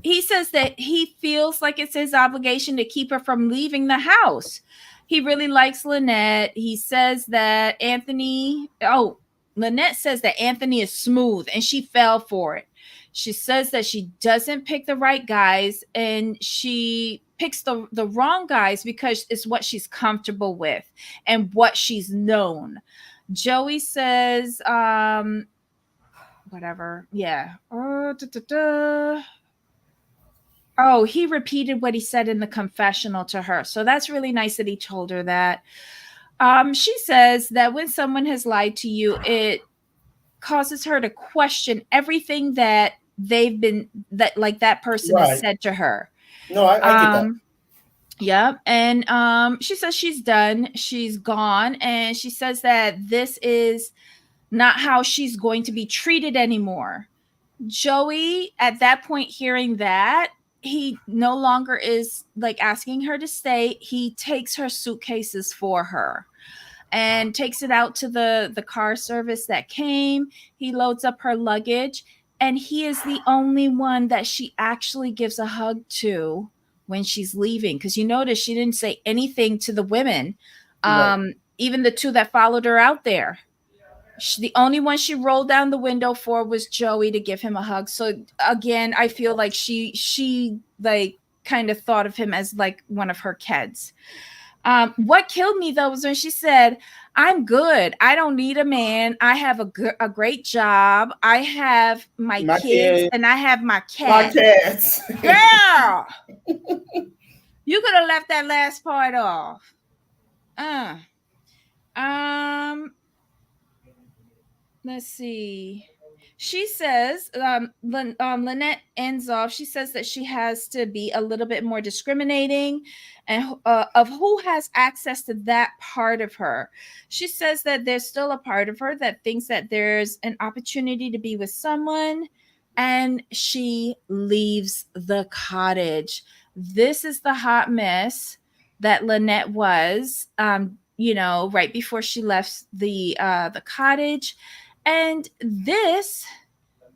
He says that he feels like it's his obligation to keep her from leaving the house. He really likes Lannette. He says that Lannette says that Anthony is smooth and she fell for it. She says that she doesn't pick the right guys and she picks the wrong guys because it's what she's comfortable with and what she's known. Joey says, whatever. Yeah. Oh, he repeated what he said in the confessional to her. So that's really nice that he told her that. She says that when someone has lied to you, it causes her to question everything that that person has said to her. No, I get that. Yeah. And she says she's done. She's gone. And she says that this is not how she's going to be treated anymore. Joey, at that point, hearing that, he no longer is like asking her to stay. He takes her suitcases for her and takes it out to the car service that came. He loads up her luggage and he is the only one that she actually gives a hug to when she's leaving. Because you notice she didn't say anything to the women, even the two that followed her out there. The only one she rolled down the window for was Joey to give him a hug. So again, I feel like she like kind of thought of him as like one of her kids. What killed me though was when she said, I'm good. I don't need a man. I have a great job. I have my kids and I have my cats. My cats. Girl, you could have left that last part off. Let's see. She says, Lannette ends off. She says that she has to be a little bit more discriminating and of who has access to that part of her. She says that there's still a part of her that thinks that there's an opportunity to be with someone, and she leaves the cottage. This is the hot mess that Lannette was, right before she left the cottage. And this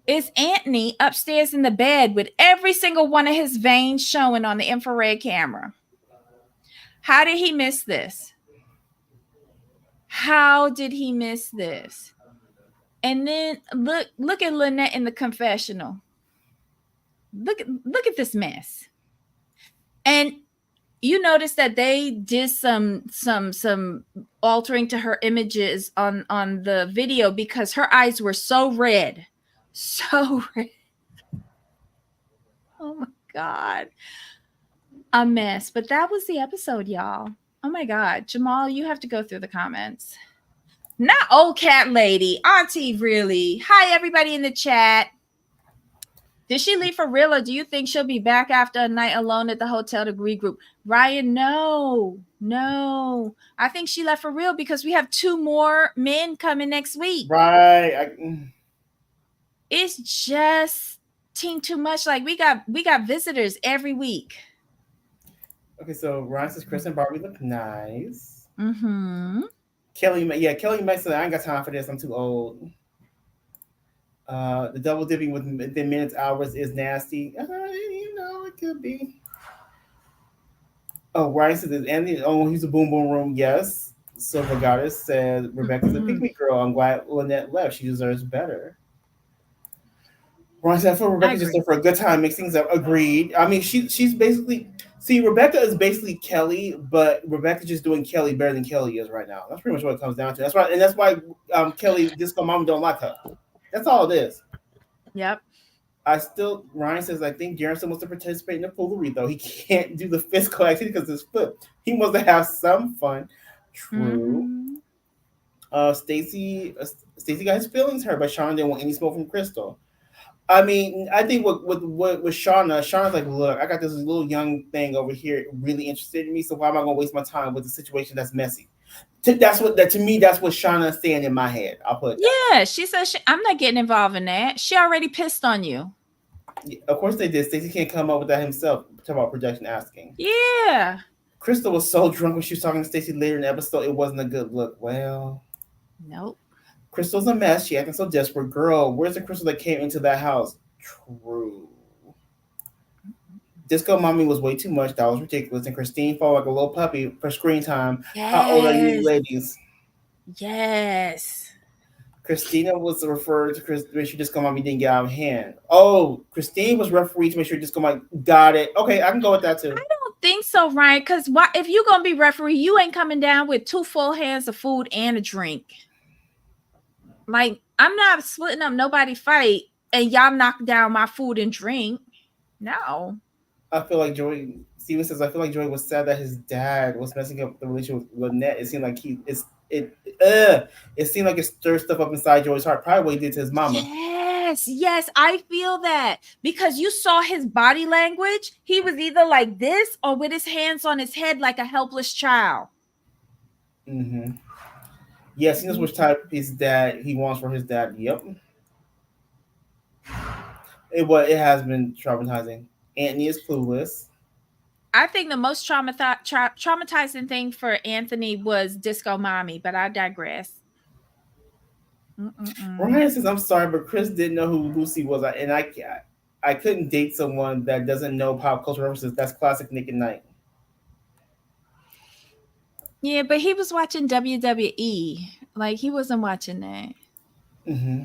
is Anthony upstairs in the bed with every single one of his veins showing on the infrared camera. How did he miss this? How did he miss this? And then look at Lannette in the confessional. Look at this mess. And you notice that they did some altering to her images on the video because her eyes were so red. So red. Oh my God. A mess. But that was the episode, y'all. Oh my God. Jamal, you have to go through the comments. Not old cat lady. Auntie, really. Hi, everybody in the chat. Did she leave for real, or do you think she'll be back after a night alone at the hotel to regroup? Ryan, no. I think she left for real because we have 2 more men coming next week. Right. It's just too much. Like we got visitors every week. Okay, so Ryan says Chris and Barbie look nice. Mm-hmm. Kelly Mason said, I ain't got time for this. I'm too old. The double dipping within minutes, hours is nasty. It could be. Oh, Ryan said, Anthony, he's a boom boom room. Yes. Silver Goddess said, Rebecca's a pick me girl. I'm glad Lannette left. She deserves better. Ron said, I feel I Rebecca just agree. there for a good time, mix things up. Agreed. I mean, she's basically see Rebecca is basically Kelly, but Rebecca's just doing Kelly better than Kelly is right now. That's pretty much what it comes down to. That's why Kelly Disco Mom don't like her. That's all it is. Yep. Ryan says I think Darren still wants to participate in the foolery though. He can't do the physical activity because of his foot. He wants to have some fun. True. Mm-hmm. Stacy got his feelings hurt, but Sean didn't want any smoke from Crystal. I mean, I think with Shauna's like, look, I got this little young thing over here really interested in me, so why am I gonna waste my time with a situation that's messy? To me, that's what Shauna's saying in my head. I'll put it that way. Yeah, she says I'm not getting involved in that. She already pissed on you. Of course they did. Stacey can't come up with that himself. Talk about projection asking. Yeah. Crystal was so drunk when she was talking to Stacey later in the episode, it wasn't a good look. Well, Nope. Crystal's a mess. She acting so desperate. Girl, where's the Crystal that came into that house? True. Disco Mommy was way too much. That was ridiculous. And Christine felt like a little puppy for screen time. How old are you Yes. ladies? Yes. Christina was referred to Chris to make sure Disco Mommy didn't get out of hand. Oh, Christine was referee to make sure Disco Mommy got it. Okay, I can go with that too. I don't think so, Ryan. Because why? If you gonna be referee, you ain't coming down with two full hands of food and a drink. Like I'm not splitting up nobody fight, and y'all knock down my food and drink. No. I feel like Joey Steven says I feel like Joey was sad that his dad was messing up the relationship with Lannette. It seemed like it seemed like it stirred stuff up inside Joey's heart. Probably what he did to his mama. Yes, yes, I feel that because you saw his body language. He was either like this or with his hands on his head like a helpless child. Mm-hmm. Yes, he knows which type his dad he wants for his dad. Yep. It has been traumatizing. Anthony is clueless. I think the most traumatizing thing for Anthony was Disco Mommy, but I digress. Mm-mm-mm. Ryan says, "I'm sorry, but Chris didn't know who Lucy was, and I couldn't date someone that doesn't know pop culture references. That's classic Nick and Knight." Yeah, but he was watching WWE. Like he wasn't watching that. Mm-hmm.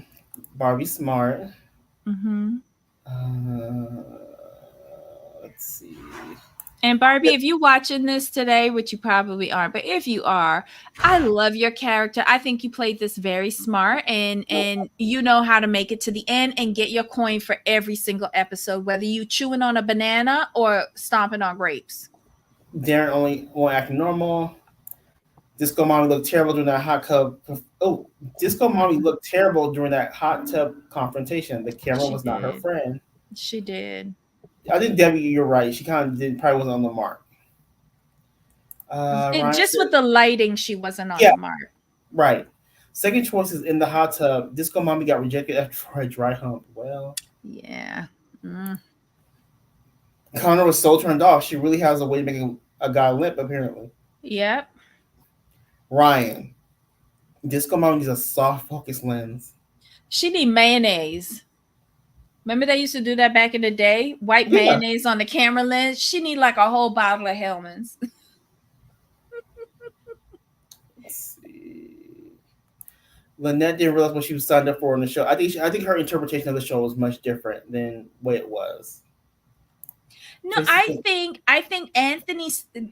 Barbie Smart. Mm-hmm. Let's see. And Barbie, if you watching this today, which you probably aren't, but if you are, I love your character. I think you played this very smart and you know how to make it to the end and get your coin for every single episode, whether you chewing on a banana or stomping on grapes. Darren only won't act normal. Disco Mommy looked terrible during that hot tub. Oh, Disco Mommy Mm-mm. looked terrible during that hot tub confrontation. The camera She was not her did. friend. She did. I think Debbie, you're right. She kind of did probably wasn't on the mark. Ryan Just with says, the lighting, she wasn't on yeah, the mark. right. Second choice is in the hot tub. Disco Mommy got rejected after a dry hump. Well, Yeah. Mm. Connor was so turned off. She really has a way to make a guy limp, apparently. Yep. Ryan, Disco Mommy needs a soft focus lens. She need mayonnaise. Remember they used to do that back in the day? White Yeah. mayonnaise on the camera lens. She need like a whole bottle of Hellman's. Let's see. Lannette didn't realize what she was signed up for on the show. I think her interpretation of the show was much different than what it was. No, Tracy I think Anthony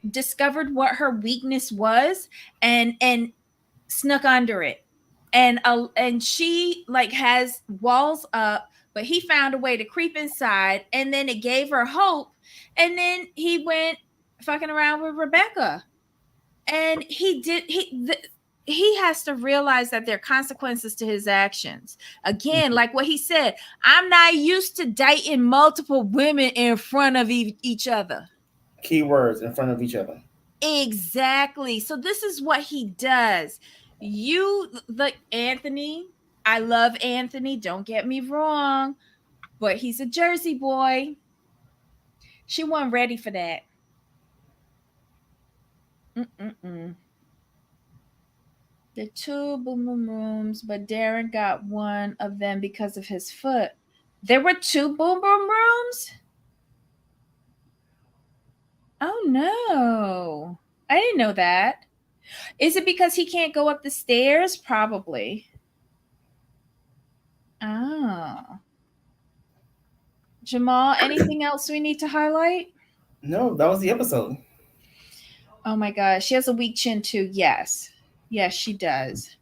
discovered what her weakness was and snuck under it. And she like has walls up, but he found a way to creep inside and then it gave her hope and then he went fucking around with Rebecca. And he has to realize that there are consequences to his actions. Again, like what he said, I'm not used to dating multiple women in front of each other. keywords in front of each other. Exactly. So this is what he does. You like Anthony. I love Anthony. Don't get me wrong, but he's a Jersey boy. She wasn't ready for that. Mm-mm-mm. The two boom boom rooms, but Darren got one of them because of his foot. There were two boom boom rooms? Oh no. I didn't know that. Is it because he can't go up the stairs? Probably. Oh. Jamal, anything else we need to highlight? No, that was the episode. Oh my gosh, she has a weak chin too. Yes. Yes, she does.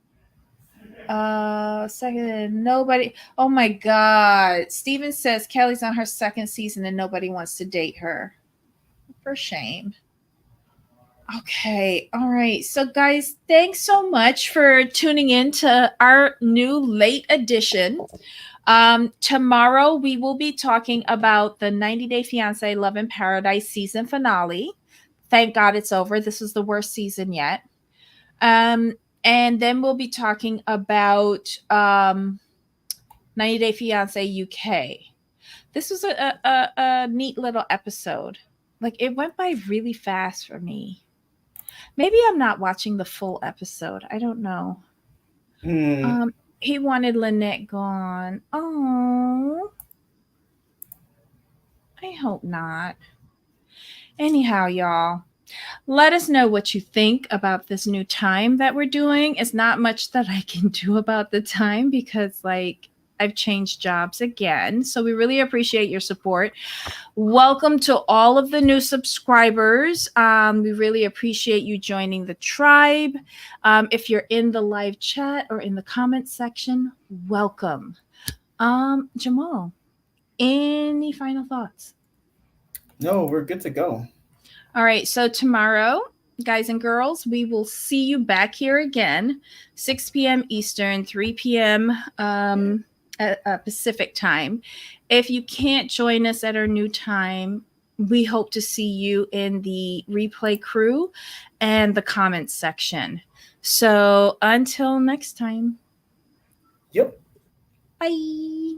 Second, nobody. Oh my god. Steven says Kelly's on her second season and nobody wants to date her. For shame. Okay. All right. So, guys, thanks so much for tuning in to our new late edition. Tomorrow we will be talking about the 90 Day Fiancé Love in Paradise season finale. Thank God it's over. This was the worst season yet. Um, and then we'll be talking about 90 Day Fiancé UK. This was a neat little episode. Like, it went by really fast for me. Maybe I'm not watching the full episode. I don't know. He wanted Lannette gone. Oh, I hope not. Anyhow, y'all, let us know what you think about this new time that we're doing. It's not much that I can do about the time because, like, I've changed jobs again. So we really appreciate your support. Welcome to all of the new subscribers. We really appreciate you joining the tribe. If you're in the live chat or in the comments section, welcome. Jamal, any final thoughts? No, we're good to go. All right. So tomorrow, guys and girls, we will see you back here again, 6 p.m. Eastern, 3 p.m. Pacific time. If you can't join us at our new time, we hope to see you in the replay crew and the comments section. So until next time. Yep. Bye.